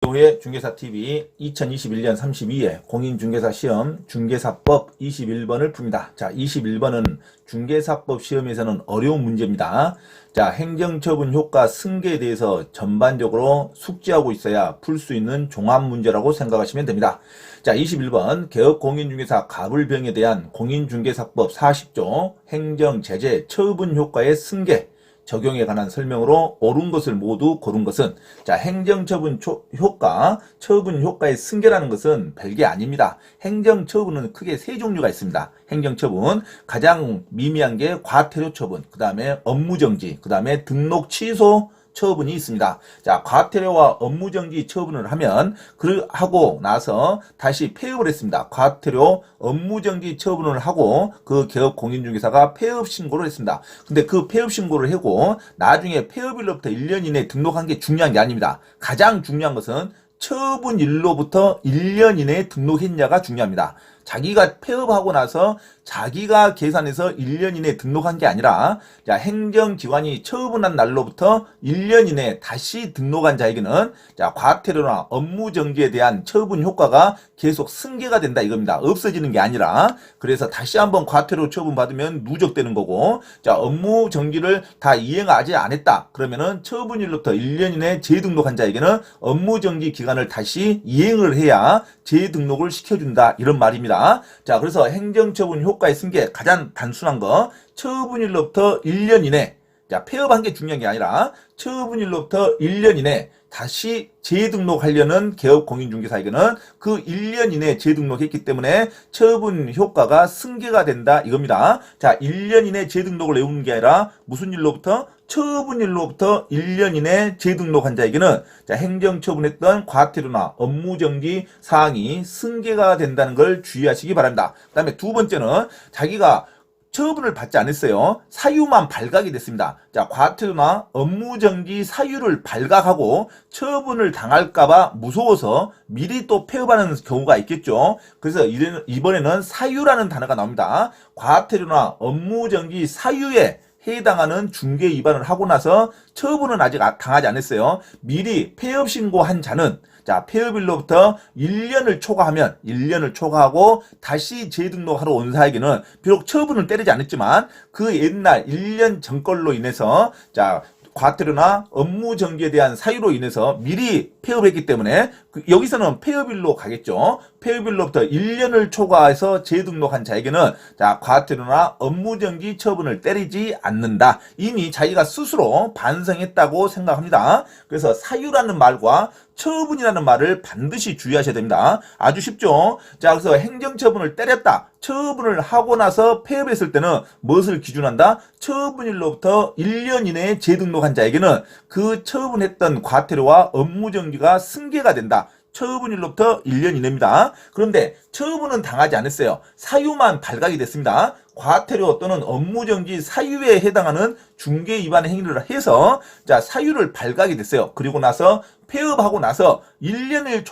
최후의 중개사TV 2021년 32회 공인중개사 시험 중개사법 21번을 풉니다. 자, 21번은 중개사법 시험에서는 어려운 문제입니다. 자, 행정처분 효과 승계에 대해서 전반적으로 숙지하고 있어야 풀 수 있는 종합문제라고 생각하시면 됩니다. 자, 21번 개업공인중개사 가불병에 대한 공인중개사법 40조 행정제재 처분 효과의 승계 적용에 관한 설명으로 옳은 것을 모두 고른 것은, 자, 행정처분 효과, 처분 효과의 승계라는 것은 별게 아닙니다. 행정처분은 크게 세 종류가 있습니다. 행정처분, 가장 미미한 게 과태료 처분, 그 다음에 업무정지, 그 다음에 등록 취소 처분이 있습니다. 자, 과태료와 업무정지 처분을 하고 나서 다시 폐업을 했습니다. 과태료, 업무정지 처분을 하고 그 개업공인중개사가 폐업 신고를 했습니다. 근데 그 폐업 신고를 하고 나중에 폐업일로부터 1년 이내에 등록한 게 중요한 게 아닙니다. 가장 중요한 것은 처분일로부터 1년 이내에 등록했냐가 중요합니다. 자기가 폐업하고 나서 자기가 계산해서 1년 이내에 등록한 게 아니라, 자, 행정기관이 처분한 날로부터 1년 이내에 다시 등록한 자에게는, 자, 과태료나 업무정지에 대한 처분 효과가 계속 승계가 된다 이겁니다. 없어지는 게 아니라. 그래서 다시 한번 과태료 처분받으면 누적되는 거고, 자, 업무정지를 다 이행하지 않았다 그러면은 처분일로부터 1년 이내에 재등록한 자에게는 업무정지 기간을 다시 이행을 해야 재등록을 시켜준다 이런 말입니다. 자, 그래서 행정처분 효과의 승계 가장 단순한 거, 처분일로부터 1년 이내, 자, 폐업한 게 중요한 게 아니라 처분일로부터 1년 이내 다시 재등록하려는 개업공인중개사에게는 그 1년 이내에 재등록했기 때문에 처분 효과가 승계가 된다 이겁니다. 자, 1년 이내 재등록을 외우는 게 아니라 무슨 일로부터? 처분일로부터 1년 이내 재등록한 자에게는, 자, 행정처분했던 과태료나 업무정지 사항이 승계가 된다는 걸 주의하시기 바랍니다. 그 다음에 두 번째는 자기가 처분을 받지 않았어요. 사유만 발각이 됐습니다. 자, 과태료나 업무정지 사유를 발각하고 처분을 당할까봐 무서워서 미리 또 폐업하는 경우가 있겠죠. 그래서 이번에는 사유라는 단어가 나옵니다. 과태료나 업무정지 사유에 해당하는 중개 위반을 하고 나서 처분은 아직 당하지 않았어요. 미리 폐업 신고한 자는, 자, 폐업일로부터 1년을 초과하고 다시 재등록하러 온 사에게는 비록 처분을 때리지 않았지만 그 옛날 1년 전 걸로 인해서, 자, 과태료나 업무정지에 대한 사유로 인해서 미리 폐업했기 때문에 여기서는 폐업일로 가겠죠. 폐업일로부터 1년을 초과해서 재등록한 자에게는, 자, 과태료나 업무정지 처분을 때리지 않는다. 이미 자기가 스스로 반성했다고 생각합니다. 그래서 사유라는 말과 처분이라는 말을 반드시 주의하셔야 됩니다. 아주 쉽죠. 자, 그래서 행정처분을 때렸다. 처분을 하고 나서 폐업했을 때는 무엇을 기준한다? 처분일로부터 1년 이내에 재등록한 자에게는 그 처분했던 과태료와 업무정지가 승계가 된다. 처분일로부터 1년 이내입니다. 그런데 처분은 당하지 않았어요. 사유만 발각이 됐습니다. 과태료 또는 업무정지 사유에 해당하는 중개 위반 행위를 해서, 자, 사유를 발각이 됐어요. 그리고 나서 폐업하고 나서 1년을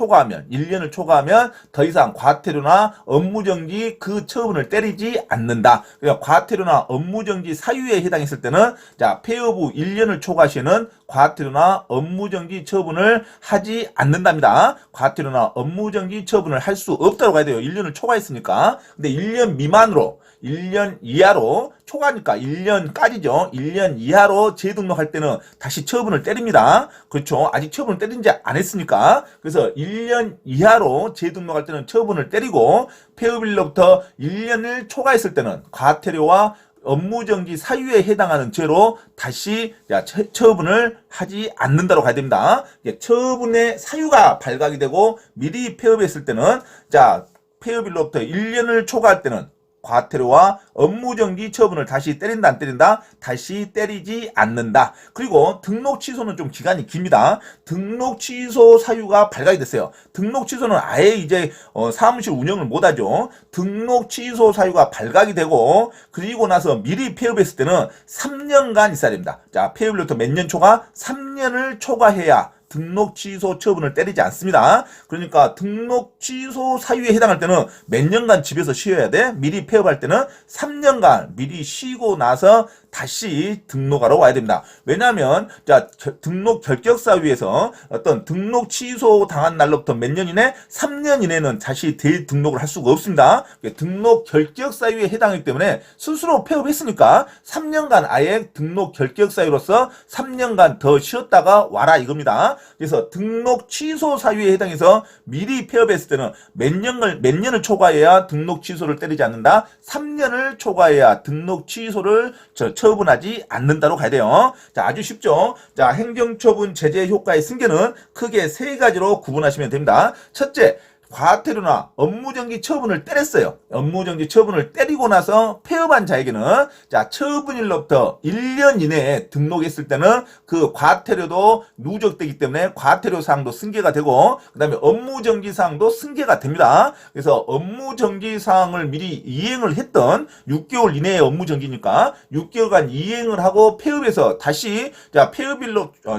초과하면 더 이상 과태료나 업무정지 그 처분을 때리지 않는다. 그러니까 과태료나 업무정지 사유에 해당했을 때는, 자, 폐업 후 1년을 초과할 시에는 과태료나 업무정지 처분을 하지 않는답니다. 과태료나 업무정지 처분을 할 수 없다고 가야 돼요. 1년을 초과했으니까. 근데 1년 미만으로, 1년 이하로, 초과니까 1년까지죠. 1년 이하로 재등록할 때는 다시 처분을 때립니다. 그렇죠. 아직 처분을 때린지 안 했으니까. 그래서 1년 이하로 재등록할 때는 처분을 때리고, 폐업일로부터 1년을 초과했을 때는 과태료와 업무정지 사유에 해당하는 죄로 다시, 자, 처분을 하지 않는다고 가야 됩니다. 처분의 사유가 발각이 되고 미리 폐업했을 때는, 자, 폐업일로부터 1년을 초과할 때는 과태료와 업무정지 처분을 다시 때린다 안 때린다? 다시 때리지 않는다. 그리고 등록 취소는 좀 기간이 깁니다. 등록 취소 사유가 발각이 됐어요. 등록 취소는 아예 이제 사무실 운영을 못하죠. 등록 취소 사유가 발각이 되고 그리고 나서 미리 폐업했을 때는 3년간 있어야 됩니다. 자, 폐업일로부터 몇 년 초과? 3년을 초과해야 등록 취소 처분을 때리지 않습니다. 그러니까 등록 취소 사유에 해당할 때는 몇 년간 집에서 쉬어야 돼? 미리 폐업할 때는 3년간 미리 쉬고 나서 다시 등록하러 와야 됩니다. 왜냐하면 자 등록 결격 사유에서 어떤 등록 취소 당한 날로부터 몇 년 이내? 3년 이내는 다시 대등록을 할 수가 없습니다. 등록 결격 사유에 해당하기 때문에 스스로 폐업했으니까 3년간 아예 등록 결격 사유로서 3년간 더 쉬었다가 와라 이겁니다. 그래서 등록 취소 사유에 해당해서 미리 폐업했을 때는 몇 년을 초과해야 등록 취소를 때리지 않는다. 3년을 초과해야 등록 취소를 처분하지 않는다로 가야 돼요. 자, 아주 쉽죠? 자, 행정처분 제재 효과의 승계는 크게 세 가지로 구분하시면 됩니다. 첫째, 과태료나 업무정지 처분을 때렸어요. 업무정지 처분을 때리고 나서 폐업한 자에게는 자 처분일로부터 1년 이내에 등록했을 때는 그 과태료도 누적되기 때문에 과태료 사항도 승계가 되고 그 다음에 업무정지 사항도 승계가 됩니다. 그래서 업무정지 사항을 미리 이행을 했던 6개월 이내의 업무정지니까 6개월간 이행을 하고 폐업해서 다시 자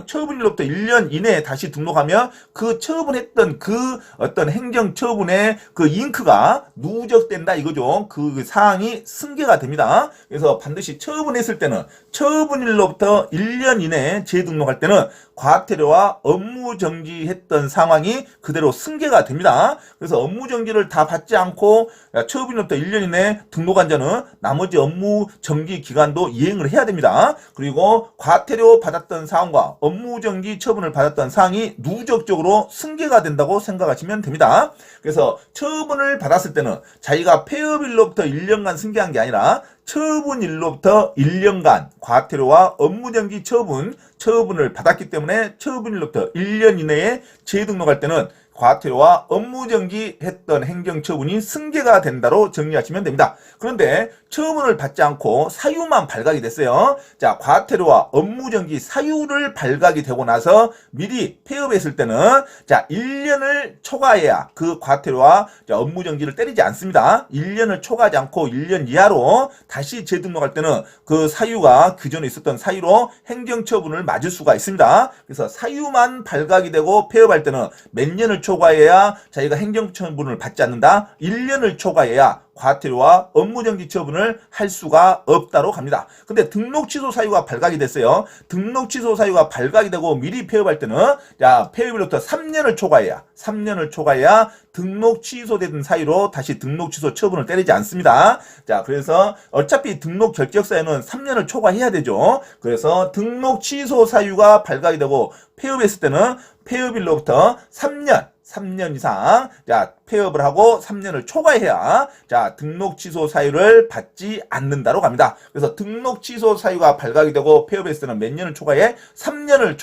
처분일로부터 1년 이내에 다시 등록하면 그 처분했던 그 어떤 처분의 그 잉크가 누적된다 이거죠. 그 사항이 승계가 됩니다. 그래서 반드시 처분했을 때는 처분일로부터 1년 이내에 재등록할 때는 과태료와 업무정지했던 상황이 그대로 승계가 됩니다. 그래서 업무정지를 다 받지 않고 처분일로부터 1년 이내에 등록한 자는 나머지 업무정지 기간도 이행을 해야 됩니다. 그리고 과태료 받았던 사항과 업무정지 처분을 받았던 사항이 누적적으로 승계가 된다고 생각하시면 됩니다. 그래서 처분을 받았을 때는 자기가 폐업일로부터 1년간 승계한 게 아니라 처분일로부터 1년간 과태료와 업무정지 처분을 받았기 때문에 처분일로부터 1년 이내에 재등록할 때는 과태료와 업무정지 했던 행정처분이 승계가 된다로 정리하시면 됩니다. 그런데 처분을 받지 않고 사유만 발각이 됐어요. 자, 과태료와 업무정지 사유를 발각이 되고 나서 미리 폐업했을 때는 자, 1년을 초과해야 그 과태료와 업무정지를 때리지 않습니다. 1년을 초과하지 않고 1년 이하로 다시 재등록할 때는 그 사유가 그전에 있었던 사유로 행정처분을 맞을 수가 있습니다. 그래서 사유만 발각이 되고 폐업할 때는 몇 년을 초과해야 자기가 행정처분을 받지 않는다. 1년을 초과해야 과태료와 업무정지 처분을 할 수가 없다로 갑니다. 근데 등록 취소 사유가 발각이 됐어요. 등록 취소 사유가 발각이 되고 미리 폐업할 때는 자, 폐업일로부터 3년을 초과해야 등록 취소된 사유로 다시 등록 취소 처분을 때리지 않습니다. 자, 그래서 어차피 등록 결격 사유는 3년을 초과해야 되죠. 그래서 등록 취소 사유가 발각이 되고 폐업했을 때는 폐업일로부터 3년 이상 자 폐업을 하고 3년을 초과해야 자 등록 취소 사유를 받지 않는다로 갑니다. 그래서 등록 취소 사유가 발각이 되고 폐업했을 때는 몇 년을 초과해? 3년을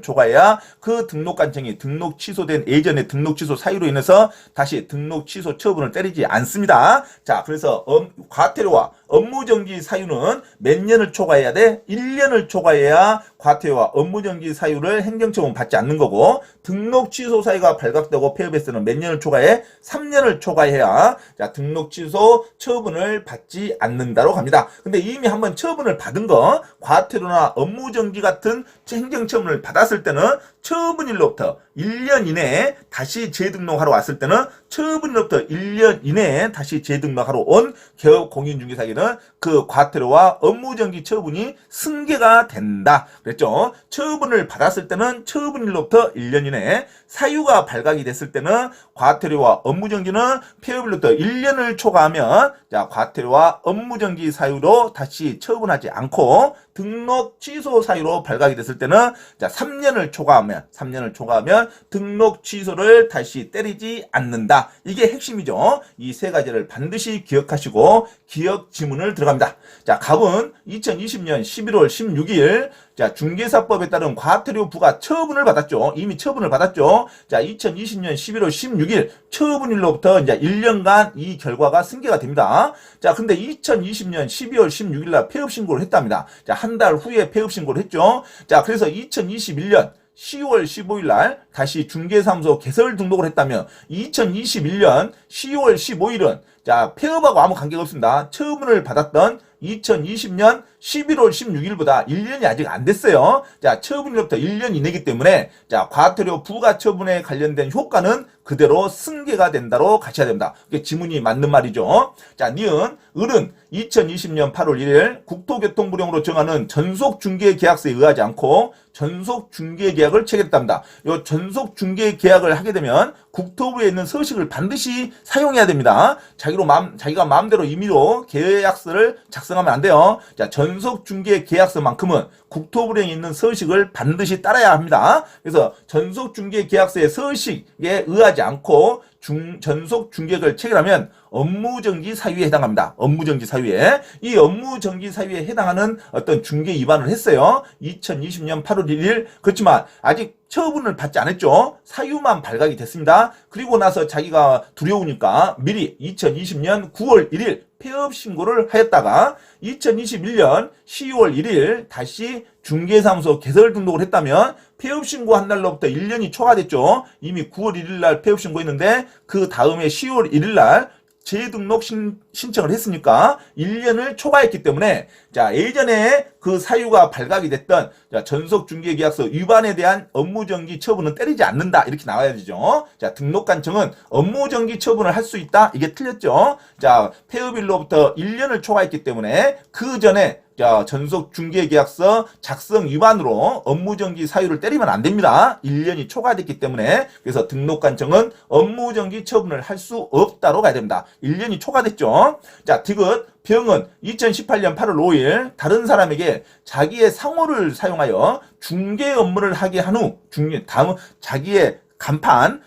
초과해야 그 등록 관청이 등록 취소된 예전의 등록 취소 사유로 인해서 다시 등록 취소 처분을 때리지 않습니다. 자, 그래서 과태료와 업무정지 사유는 몇 년을 초과해야 돼? 1년을 초과해야 과태료와 업무정지 사유를 행정처분 받지 않는 거고 등록 취소 사유가 발각되고 폐업했을 때는 몇 년을 초과해? 3년을 초과해야 자 등록 취소 처분을 받지 않는다로 갑니다. 근데 이미 한번 처분을 받은 거 과태료나 업무정지 같은 행정처분을 받았을 때는 처분일로부터 1년 이내에 다시 재등록하러 왔을 때는 처분일로부터 1년 이내에 다시 재등록하러 온 개업 공인중개사에게는 그 과태료와 업무정지 처분이 승계가 된다. 그랬죠? 처분을 받았을 때는 처분일로부터 1년 이내에 사유가 발각이 됐을 때는 과태료와 업무정지는 폐업일로부터 1년을 초과하면 자 과태료와 업무정지 사유로 다시 처분하지 않고 등록 취소 사유로 발각이 됐을 때는 자 3년을 초과하면 등록 취소를 다시 때리지 않는다. 이게 핵심이죠. 이 세 가지를 반드시 기억하시고 기억 지문을 들어갑니다. 자, 갑은 2020년 11월 16일 자, 중개사법에 따른 과태료 부과 처분을 받았죠. 이미 처분을 받았죠. 자, 2020년 11월 16일 처분일로부터 이제 1년간 이 결과가 승계가 됩니다. 자, 근데 2020년 12월 16일 날 폐업 신고를 했답니다. 자, 한 달 후에 폐업 신고를 했죠. 자, 그래서 2021년 10월 15일 날 다시 중개사무소 개설 등록을 했다면 2021년 10월 15일은 자 폐업하고 아무 관계가 없습니다. 처분을 받았던 2020년 11월 16일보다 1년이 아직 안 됐어요. 자, 처분일로부터 1년 이내이기 때문에 자, 과태료 부과 처분에 관련된 효과는 그대로 승계가 된다로 가셔야 됩니다. 이게 지문이 맞는 말이죠. 자, 니은, 을은 2020년 8월 1일 국토교통부령으로 정하는 전속중개계약서에 의하지 않고 전속중개계약을 체결했답니다. 이 전속중개계약을 하게 되면 국토부에 있는 서식을 반드시 사용해야 됩니다. 자기가 마음대로 임의로 계약서를 작성하면 안 돼요. 자, 전속중개계약서만큼은 국토부령에 있는 서식을 반드시 따라야 합니다. 그래서 전속중개계약서의 서식에 의하지 않고 전속중개를 체결하면 업무정지 사유에 해당합니다. 업무정지 사유에. 이 업무정지 사유에 해당하는 어떤 중개 위반을 했어요. 2020년 8월 1일. 그렇지만 아직 처분을 받지 않았죠. 사유만 발각이 됐습니다. 그리고 나서 자기가 두려우니까 미리 2020년 9월 1일 폐업 신고를 하였다가 2021년 12월 1일 다시 중개사무소 개설 등록을 했다면 폐업 신고한 날로부터 1년이 초과됐죠. 이미 9월 1일 날 폐업 신고했는데 그 다음에 10월 1일 날 재등록 신청을 했으니까 1년을 초과했기 때문에 자, 예전에 그 사유가 발각이 됐던 전속중개계약서 위반에 대한 업무정지 처분은 때리지 않는다. 이렇게 나와야 되죠. 자, 등록관청은 업무정지 처분을 할 수 있다. 이게 틀렸죠. 자, 폐업일로부터 1년을 초과했기 때문에 그 전에 자, 전속중개계약서 작성 위반으로 업무정지 사유를 때리면 안 됩니다. 1년이 초과됐기 때문에. 그래서 등록관청은 업무정지 처분을 할 수 없다로 가야 됩니다. 1년이 초과됐죠. 자, 디귿 병은 2018년 8월 5일 다른 사람에게 자기의 상호를 사용하여 중개 업무를 하게 한 후 다음 자기의 간판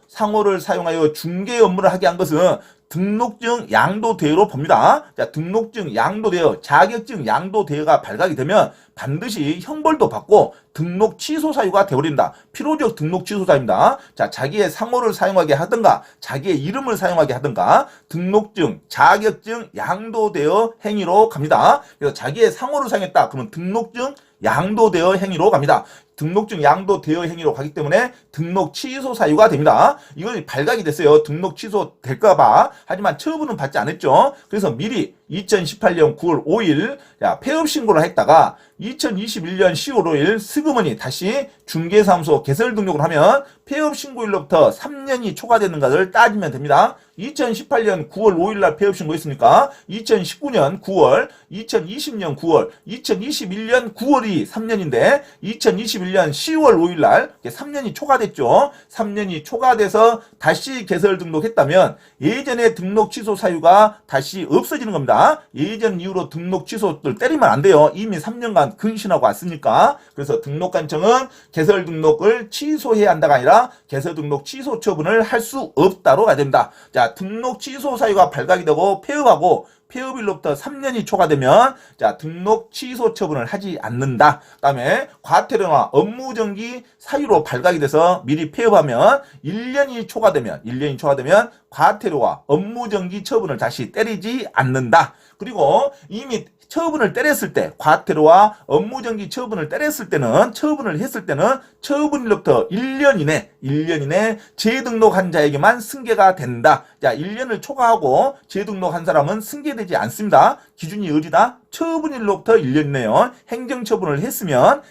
상호를 사용하여 중개 업무를 하게 한 것은 등록증 양도대여로 봅니다. 자, 등록증 양도대여, 자격증 양도대여가 발각이 되면 반드시 형벌도 받고 등록 취소 사유가 되어버린다. 필요적 등록 취소 사유입니다. 자, 자기의 상호를 사용하게 하든가, 자기의 이름을 사용하게 하든가, 등록증, 자격증 양도대여 행위로 갑니다. 그래서 자기의 상호를 사용했다. 그러면 등록증 양도대여 행위로 갑니다. 등록증 양도대여 행위로 가기 때문에 등록 취소 사유가 됩니다. 이건 발각이 됐어요. 등록 취소 될까봐. 하지만 처분은 받지 않았죠. 그래서 미리 2018년 9월 5일 폐업 신고를 했다가 2021년 10월 5일 슬그머니 다시 중개사무소 개설 등록을 하면 폐업 신고일로부터 3년이 초과되는가를 따지면 됩니다. 2018년 9월 5일 날 폐업 신고했으니까 2019년 9월, 2020년 9월, 2021년 9월이 3년인데 2021년 10월 5일 날 3년이 초과됐죠. 3년이 초과돼서 다시 개설 등록했다면 예전의 등록 취소 사유가 다시 없어지는 겁니다. 예전 이후로 등록 취소를 때리면 안 돼요. 이미 3년간 근신하고 왔으니까. 그래서 등록관청은 개설 등록을 취소해야 한다가 아니라 개설 등록 취소 처분을 할 수 없다로 가야 됩니다. 자, 등록 취소 사유가 발각이 되고 폐업하고 폐업일로부터 3년이 초과되면 자, 등록 취소 처분을 하지 않는다. 그다음에 과태료나 업무정지 사유로 발각이 돼서 미리 폐업하면 1년이 초과되면 과태료와 업무정지 처분을 다시 때리지 않는다. 그리고 이미 처분을 때렸을 때, 과태료와 업무정지 처분을 때렸을 때는, 처분을 했을 때는 처분일로부터 1년 이내 재등록한 자에게만 승계가 된다. 자, 1년을 초과하고 재등록한 사람은 승계되지 않습니다. 기준이 어디다? 처분일로부터 1년 이내요. 행정처분을 했으면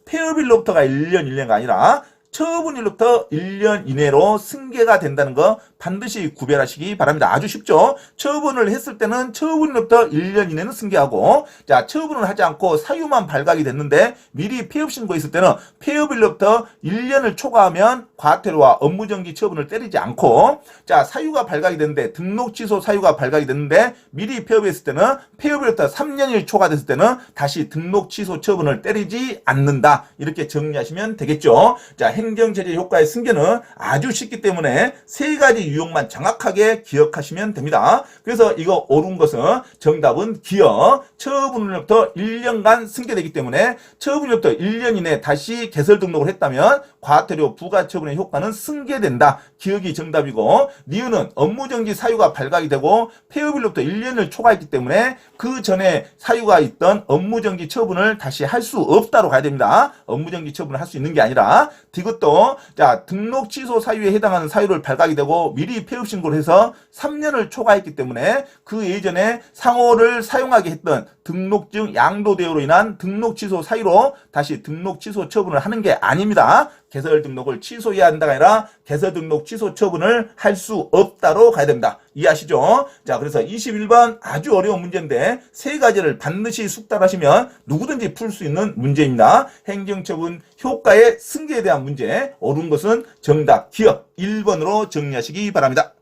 폐업일로부터가 1년 이내가 아니라 처분일로부터 1년 이내로 승계가 된다는 거 반드시 구별하시기 바랍니다. 아주 쉽죠? 처분을 했을 때는 처분일로부터 1년 이내는 승계하고, 자, 처분을 하지 않고 사유만 발각이 됐는데 미리 폐업 신고했을 때는 폐업일로부터 1년을 초과하면 과태료와 업무정지 처분을 때리지 않고, 자, 사유가 발각이 됐는데 등록 취소 사유가 발각이 됐는데 미리 폐업했을 때는 폐업일로부터 3년이 초과됐을 때는 다시 등록 취소 처분을 때리지 않는다. 이렇게 정리하시면 되겠죠? 자, 행정제재 효과의 승계는 아주 쉽기 때문에 세 가지 유형만 정확하게 기억하시면 됩니다. 그래서 이거 옳은 것은 정답은 기억. 처분일로부터 1년간 승계되기 때문에 처분일로부터 1년 이내 다시 개설 등록을 했다면 과태료 부가처분의 효과는 승계된다. 기억이 정답이고 니은은 업무정지 사유가 발각이 되고 폐업일로부터 1년을 초과했기 때문에 그 전에 사유가 있던 업무정지 처분을 다시 할 수 없다로 가야 됩니다. 업무정지 처분을 할 수 있는 게 아니라 디귿도 자 등록 취소 사유에 해당하는 사유를 발각이 되고 미리 폐업 신고를 해서 3년을 초과했기 때문에 그 예전에 상호를 사용하게 했던 등록증 양도대여로 인한 등록 취소 사유로 다시 등록 취소 처분을 하는 게 아닙니다. 개설 등록을 취소해야 한다가 아니라 개설 등록 취소 처분을 할 수 없다로 가야 됩니다. 이해하시죠? 자, 그래서 21번 아주 어려운 문제인데 세 가지를 반드시 숙달하시면 누구든지 풀 수 있는 문제입니다. 행정처분 효과의 승계에 대한 문제, 옳은 것은 정답 기억 1번으로 정리하시기 바랍니다.